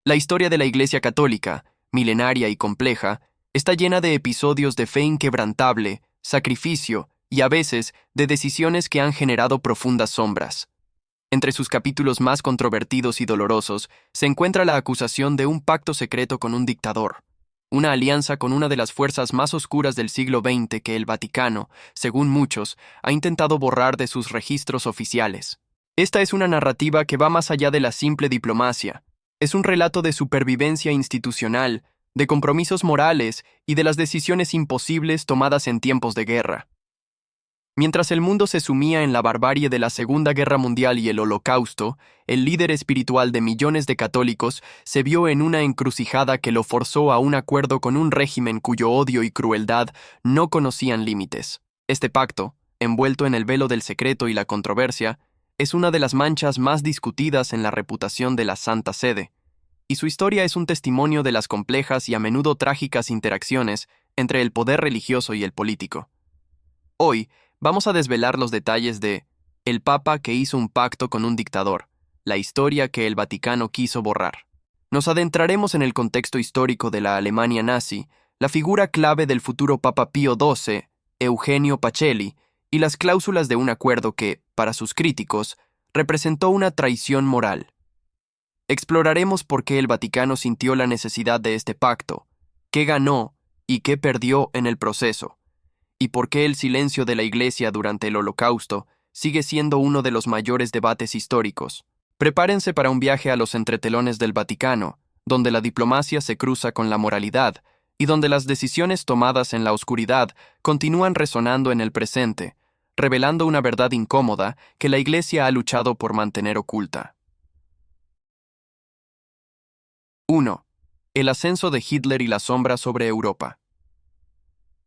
La historia de la Iglesia Católica, milenaria y compleja, está llena de episodios de fe inquebrantable, sacrificio y a veces de decisiones que han generado profundas sombras. Entre sus capítulos más controvertidos y dolorosos se encuentra la acusación de un pacto secreto con un dictador, una alianza con una de las fuerzas más oscuras del siglo XX que el Vaticano, según muchos, ha intentado borrar de sus registros oficiales. Esta es una narrativa que va más allá de la simple diplomacia. Es un relato de supervivencia institucional, de compromisos morales y de las decisiones imposibles tomadas en tiempos de guerra. Mientras el mundo se sumía en la barbarie de la Segunda Guerra Mundial y el Holocausto, el líder espiritual de millones de católicos se vio en una encrucijada que lo forzó a un acuerdo con un régimen cuyo odio y crueldad no conocían límites. Este pacto, envuelto en el velo del secreto y la controversia, es una de las manchas más discutidas en la reputación de la Santa Sede, y su historia es un testimonio de las complejas y a menudo trágicas interacciones entre el poder religioso y el político. Hoy, vamos a desvelar los detalles de El Papa que hizo un pacto con un dictador, la historia que el Vaticano quiso borrar. Nos adentraremos en el contexto histórico de la Alemania nazi, la figura clave del futuro Papa Pío XII, Eugenio Pacelli, y las cláusulas de un acuerdo que, para sus críticos, representó una traición moral. Exploraremos por qué el Vaticano sintió la necesidad de este pacto, qué ganó y qué perdió en el proceso, y por qué el silencio de la Iglesia durante el Holocausto sigue siendo uno de los mayores debates históricos. Prepárense para un viaje a los entretelones del Vaticano, donde la diplomacia se cruza con la moralidad y donde las decisiones tomadas en la oscuridad continúan resonando en el presente, revelando una verdad incómoda que la Iglesia ha luchado por mantener oculta. 1. El ascenso de Hitler y la sombra sobre Europa.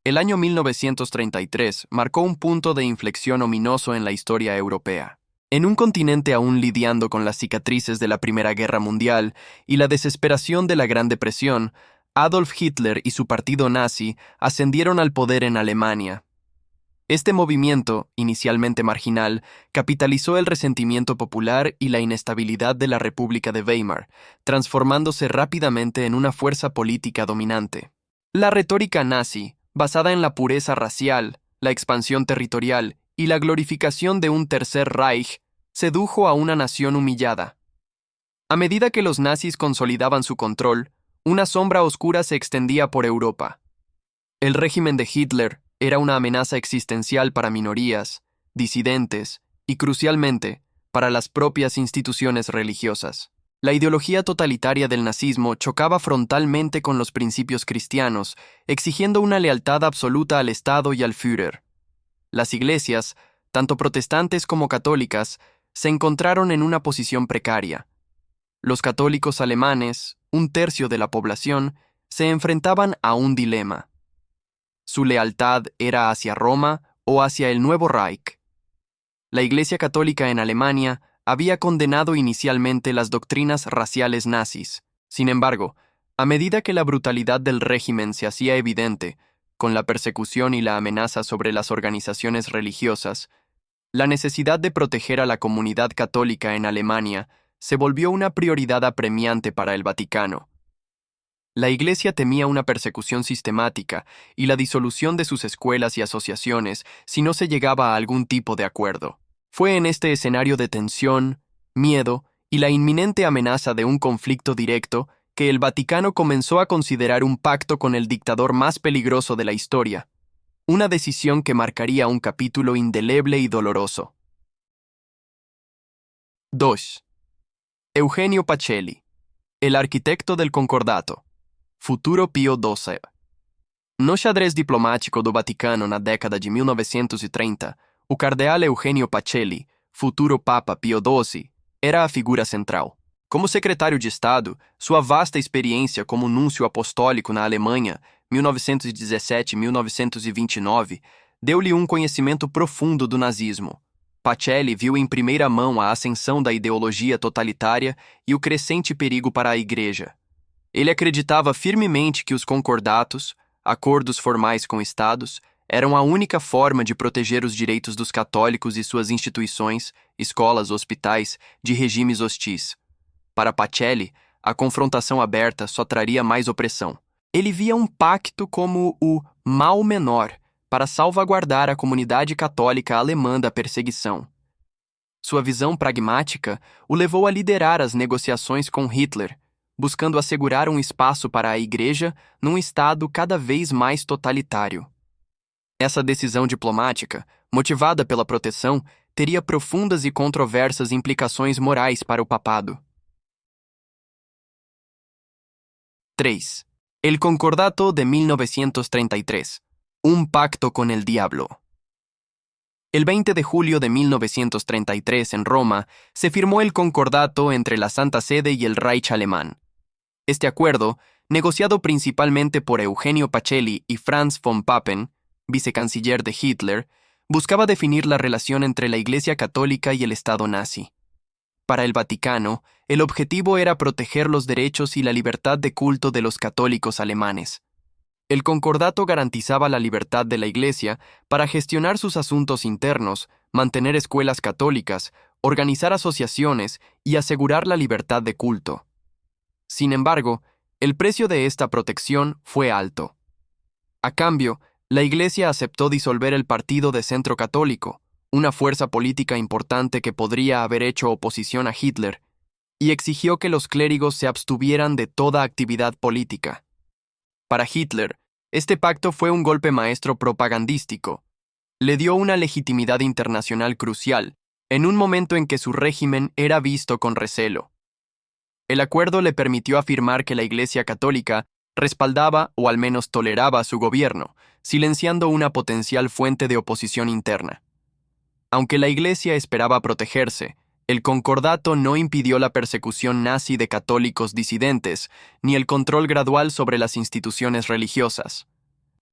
El año 1933 marcó un punto de inflexión ominoso en la historia europea. En un continente aún lidiando con las cicatrices de la Primera Guerra Mundial y la desesperación de la Gran Depresión, Adolf Hitler y su partido nazi ascendieron al poder en Alemania. Este movimiento, inicialmente marginal, capitalizó el resentimiento popular y la inestabilidad de la República de Weimar, transformándose rápidamente en una fuerza política dominante. La retórica nazi, basada en la pureza racial, la expansión territorial y la glorificación de un tercer Reich, sedujo a una nación humillada. A medida que los nazis consolidaban su control, una sombra oscura se extendía por Europa. El régimen de Hitler era una amenaza existencial para minorías, disidentes y, crucialmente, para las propias instituciones religiosas. La ideología totalitaria del nazismo chocaba frontalmente con los principios cristianos, exigiendo una lealtad absoluta al Estado y al Führer. Las iglesias, tanto protestantes como católicas, se encontraron en una posición precaria. Los católicos alemanes, un tercio de la población, se enfrentaban a un dilema. Su lealtad era hacia Roma o hacia el nuevo Reich. La Iglesia Católica en Alemania había condenado inicialmente las doctrinas raciales nazis. Sin embargo, a medida que la brutalidad del régimen se hacía evidente, con la persecución y la amenaza sobre las organizaciones religiosas, la necesidad de proteger a la comunidad católica en Alemania se volvió una prioridad apremiante para el Vaticano. La Iglesia temía una persecución sistemática y la disolución de sus escuelas y asociaciones si no se llegaba a algún tipo de acuerdo. Fue en este escenario de tensión, miedo y la inminente amenaza de un conflicto directo que el Vaticano comenzó a considerar un pacto con el dictador más peligroso de la historia, una decisión que marcaría un capítulo indeleble y doloroso. 2. Eugenio Pacelli, el arquitecto del Concordato, futuro Pio XII. No xadrez diplomático do Vaticano na década de 1930, o cardeal Eugenio Pacelli, futuro Papa Pio XII, era a figura central. Como secretário de Estado, sua vasta experiência como núncio apostólico na Alemanha, 1917-1929, deu-lhe um conhecimento profundo do nazismo. Pacelli viu em primeira mão a ascensão da ideologia totalitária e o crescente perigo para a Igreja. Ele acreditava firmemente que os concordatos, acordos formais com estados, eram a única forma de proteger os direitos dos católicos e suas instituições, escolas, hospitais, de regimes hostis. Para Pacelli, a confrontação aberta só traria mais opressão. Ele via um pacto como o mal menor para salvaguardar a comunidade católica alemã da perseguição. Sua visão pragmática o levou a liderar as negociações com Hitler, buscando assegurar um espaço para a Igreja num Estado cada vez mais totalitário. Essa decisão diplomática, motivada pela proteção, teria profundas e controversas implicações morais para o papado. 3. El Concordato de 1933. Un pacto con el diablo. El 20 de julio de 1933 en Roma se firmó el Concordato entre la Santa Sede y el Reich alemán. Este acuerdo, negociado principalmente por Eugenio Pacelli y Franz von Papen, vicecanciller de Hitler, buscaba definir la relación entre la Iglesia Católica y el Estado nazi. Para el Vaticano, el objetivo era proteger los derechos y la libertad de culto de los católicos alemanes. El concordato garantizaba la libertad de la Iglesia para gestionar sus asuntos internos, mantener escuelas católicas, organizar asociaciones y asegurar la libertad de culto. Sin embargo, el precio de esta protección fue alto. A cambio, la Iglesia aceptó disolver el Partido de Centro Católico, una fuerza política importante que podría haber hecho oposición a Hitler, y exigió que los clérigos se abstuvieran de toda actividad política. Para Hitler, este pacto fue un golpe maestro propagandístico. Le dio una legitimidad internacional crucial, en un momento en que su régimen era visto con recelo. El acuerdo le permitió afirmar que la Iglesia Católica respaldaba o al menos toleraba su gobierno, silenciando una potencial fuente de oposición interna. Aunque la Iglesia esperaba protegerse, el concordato no impidió la persecución nazi de católicos disidentes, ni el control gradual sobre las instituciones religiosas.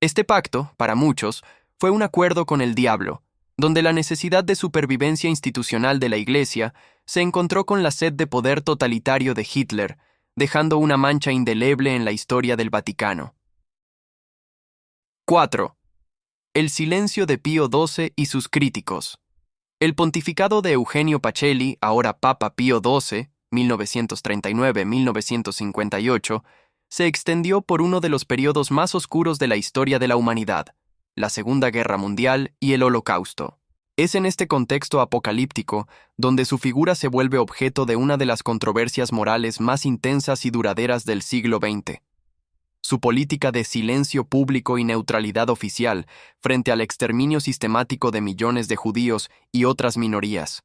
Este pacto, para muchos, fue un acuerdo con el diablo, donde la necesidad de supervivencia institucional de la Iglesia se encontró con la sed de poder totalitario de Hitler, dejando una mancha indeleble en la historia del Vaticano. 4. El silencio de Pío XII y sus críticos. El pontificado de Eugenio Pacelli, ahora Papa Pío XII, 1939-1958, se extendió por uno de los periodos más oscuros de la historia de la humanidad, la Segunda Guerra Mundial y el Holocausto. Es en este contexto apocalíptico donde su figura se vuelve objeto de una de las controversias morales más intensas y duraderas del siglo XX. Su política de silencio público y neutralidad oficial frente al exterminio sistemático de millones de judíos y otras minorías.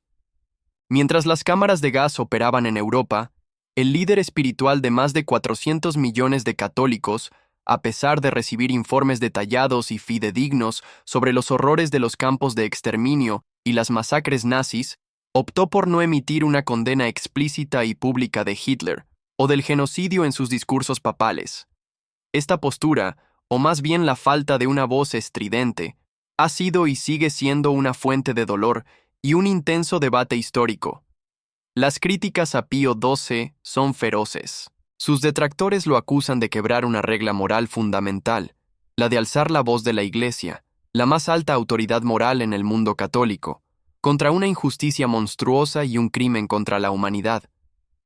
Mientras las cámaras de gas operaban en Europa, el líder espiritual de más de 400 millones de católicos, a pesar de recibir informes detallados y fidedignos sobre los horrores de los campos de exterminio y las masacres nazis, optó por no emitir una condena explícita y pública de Hitler o del genocidio en sus discursos papales. Esta postura, o más bien la falta de una voz estridente, ha sido y sigue siendo una fuente de dolor y un intenso debate histórico. Las críticas a Pío XII son feroces. Sus detractores lo acusan de quebrar una regla moral fundamental, la de alzar la voz de la Iglesia, la más alta autoridad moral en el mundo católico, contra una injusticia monstruosa y un crimen contra la humanidad.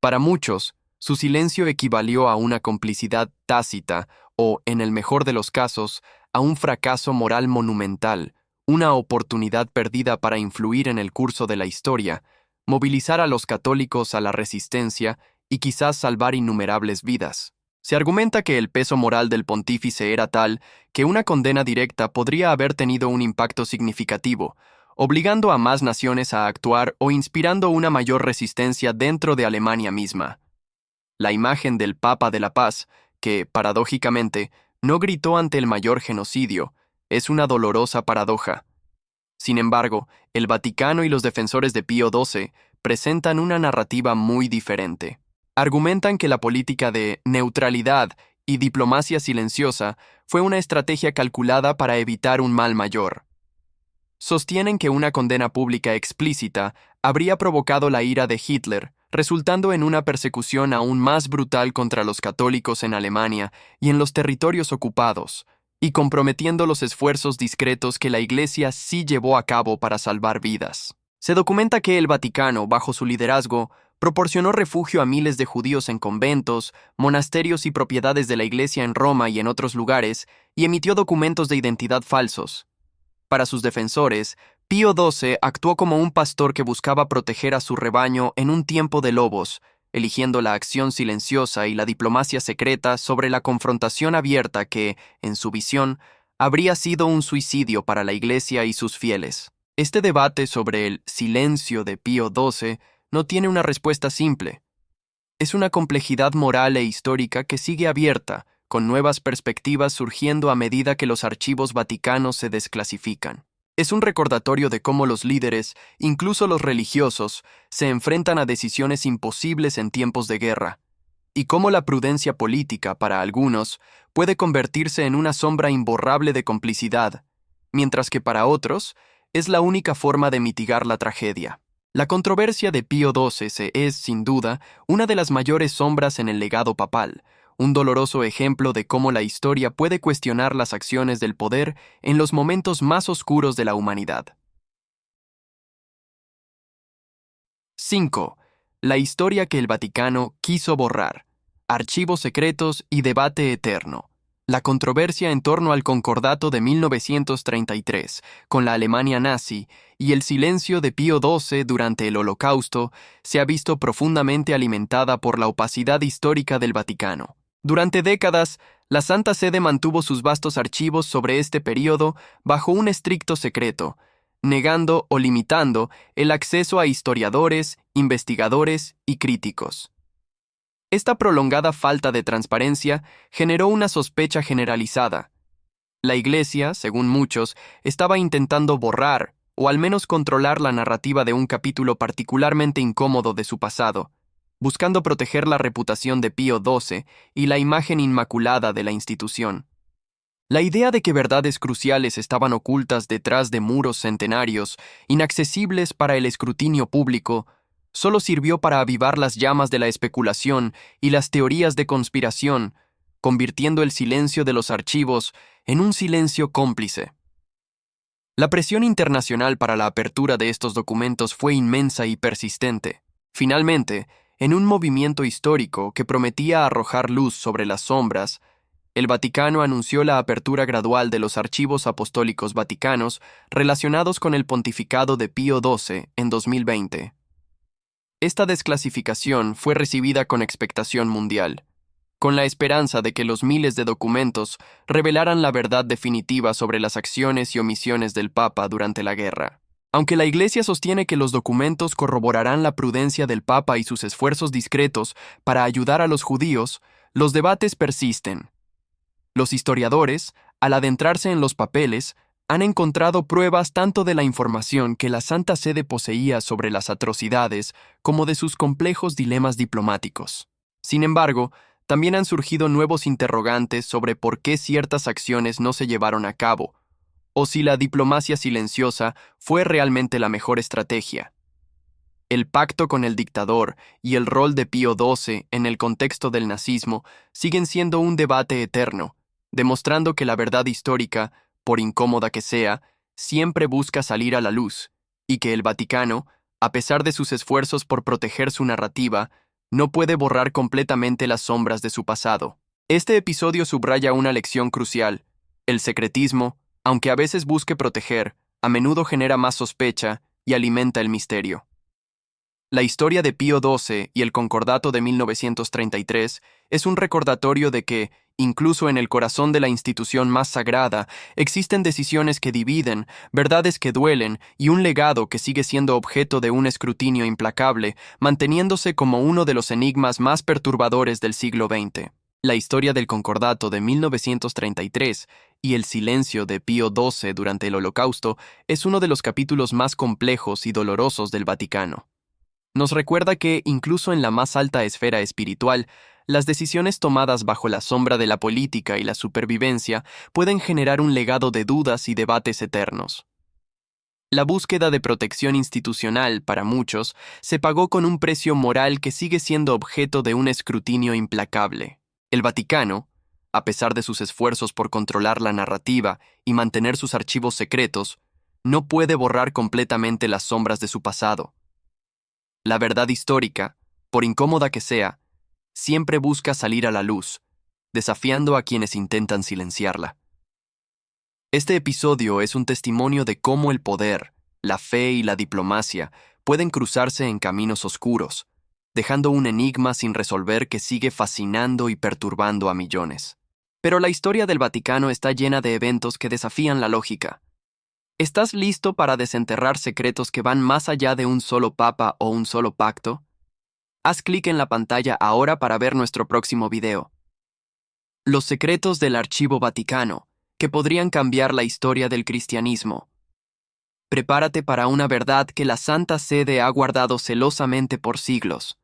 Para muchos, su silencio equivalió a una complicidad tácita o, en el mejor de los casos, a un fracaso moral monumental, una oportunidad perdida para influir en el curso de la historia, movilizar a los católicos a la resistencia y quizás salvar innumerables vidas. Se argumenta que el peso moral del pontífice era tal que una condena directa podría haber tenido un impacto significativo, obligando a más naciones a actuar o inspirando una mayor resistencia dentro de Alemania misma. La imagen del Papa de la Paz, que, paradójicamente, no gritó ante el mayor genocidio, es una dolorosa paradoja. Sin embargo, el Vaticano y los defensores de Pío XII presentan una narrativa muy diferente. Argumentan que la política de neutralidad y diplomacia silenciosa fue una estrategia calculada para evitar un mal mayor. Sostienen que una condena pública explícita habría provocado la ira de Hitler, resultando en una persecución aún más brutal contra los católicos en Alemania y en los territorios ocupados, y comprometiendo los esfuerzos discretos que la Iglesia sí llevó a cabo para salvar vidas. Se documenta que el Vaticano, bajo su liderazgo, proporcionó refugio a miles de judíos en conventos, monasterios y propiedades de la Iglesia en Roma y en otros lugares, y emitió documentos de identidad falsos. Para sus defensores, Pío XII actuó como un pastor que buscaba proteger a su rebaño en un tiempo de lobos, eligiendo la acción silenciosa y la diplomacia secreta sobre la confrontación abierta que, en su visión, habría sido un suicidio para la Iglesia y sus fieles. Este debate sobre el silencio de Pío XII no tiene una respuesta simple. Es una complejidad moral e histórica que sigue abierta, con nuevas perspectivas surgiendo a medida que los archivos vaticanos se desclasifican. Es un recordatorio de cómo los líderes, incluso los religiosos, se enfrentan a decisiones imposibles en tiempos de guerra, y cómo la prudencia política, para algunos, puede convertirse en una sombra imborrable de complicidad, mientras que para otros es la única forma de mitigar la tragedia. La controversia de Pío XII es, sin duda, una de las mayores sombras en el legado papal, un doloroso ejemplo de cómo la historia puede cuestionar las acciones del poder en los momentos más oscuros de la humanidad. 5. La historia que el Vaticano quiso borrar. Archivos secretos y debate eterno. La controversia en torno al Concordato de 1933, con la Alemania nazi, y el silencio de Pío XII durante el Holocausto, se ha visto profundamente alimentada por la opacidad histórica del Vaticano. Durante décadas, la Santa Sede mantuvo sus vastos archivos sobre este período bajo un estricto secreto, negando o limitando el acceso a historiadores, investigadores y críticos. Esta prolongada falta de transparencia generó una sospecha generalizada. La Iglesia, según muchos, estaba intentando borrar, o al menos controlar la narrativa de un capítulo particularmente incómodo de su pasado, buscando proteger la reputación de Pío XII y la imagen inmaculada de la institución. La idea de que verdades cruciales estaban ocultas detrás de muros centenarios, inaccesibles para el escrutinio público, solo sirvió para avivar las llamas de la especulación y las teorías de conspiración, convirtiendo el silencio de los archivos en un silencio cómplice. La presión internacional para la apertura de estos documentos fue inmensa y persistente. Finalmente, en un movimiento histórico que prometía arrojar luz sobre las sombras, el Vaticano anunció la apertura gradual de los archivos apostólicos vaticanos relacionados con el pontificado de Pío XII en 2020. Esta desclasificación fue recibida con expectación mundial, con la esperanza de que los miles de documentos revelaran la verdad definitiva sobre las acciones y omisiones del Papa durante la guerra. Aunque la Iglesia sostiene que los documentos corroborarán la prudencia del Papa y sus esfuerzos discretos para ayudar a los judíos, los debates persisten. Los historiadores, al adentrarse en los papeles, han encontrado pruebas tanto de la información que la Santa Sede poseía sobre las atrocidades como de sus complejos dilemas diplomáticos. Sin embargo, también han surgido nuevos interrogantes sobre por qué ciertas acciones no se llevaron a cabo, o si la diplomacia silenciosa fue realmente la mejor estrategia. El pacto con el dictador y el rol de Pío XII en el contexto del nazismo siguen siendo un debate eterno, demostrando que la verdad histórica, por incómoda que sea, siempre busca salir a la luz, y que el Vaticano, a pesar de sus esfuerzos por proteger su narrativa, no puede borrar completamente las sombras de su pasado. Este episodio subraya una lección crucial. El secretismo, aunque a veces busque proteger, a menudo genera más sospecha y alimenta el misterio. La historia de Pío XII y el Concordato de 1933 es un recordatorio de que, incluso en el corazón de la institución más sagrada, existen decisiones que dividen, verdades que duelen y un legado que sigue siendo objeto de un escrutinio implacable, manteniéndose como uno de los enigmas más perturbadores del siglo XX. La historia del Concordato de 1933 y el silencio de Pío XII durante el Holocausto es uno de los capítulos más complejos y dolorosos del Vaticano. Nos recuerda que, incluso en la más alta esfera espiritual, las decisiones tomadas bajo la sombra de la política y la supervivencia pueden generar un legado de dudas y debates eternos. La búsqueda de protección institucional, para muchos, se pagó con un precio moral que sigue siendo objeto de un escrutinio implacable. El Vaticano, a pesar de sus esfuerzos por controlar la narrativa y mantener sus archivos secretos, no puede borrar completamente las sombras de su pasado. La verdad histórica, por incómoda que sea, siempre busca salir a la luz, desafiando a quienes intentan silenciarla. Este episodio es un testimonio de cómo el poder, la fe y la diplomacia pueden cruzarse en caminos oscuros, dejando un enigma sin resolver que sigue fascinando y perturbando a millones. Pero la historia del Vaticano está llena de eventos que desafían la lógica. ¿Estás listo para desenterrar secretos que van más allá de un solo papa o un solo pacto? Haz clic en la pantalla ahora para ver nuestro próximo video. Los secretos del Archivo Vaticano, que podrían cambiar la historia del cristianismo. Prepárate para una verdad que la Santa Sede ha guardado celosamente por siglos.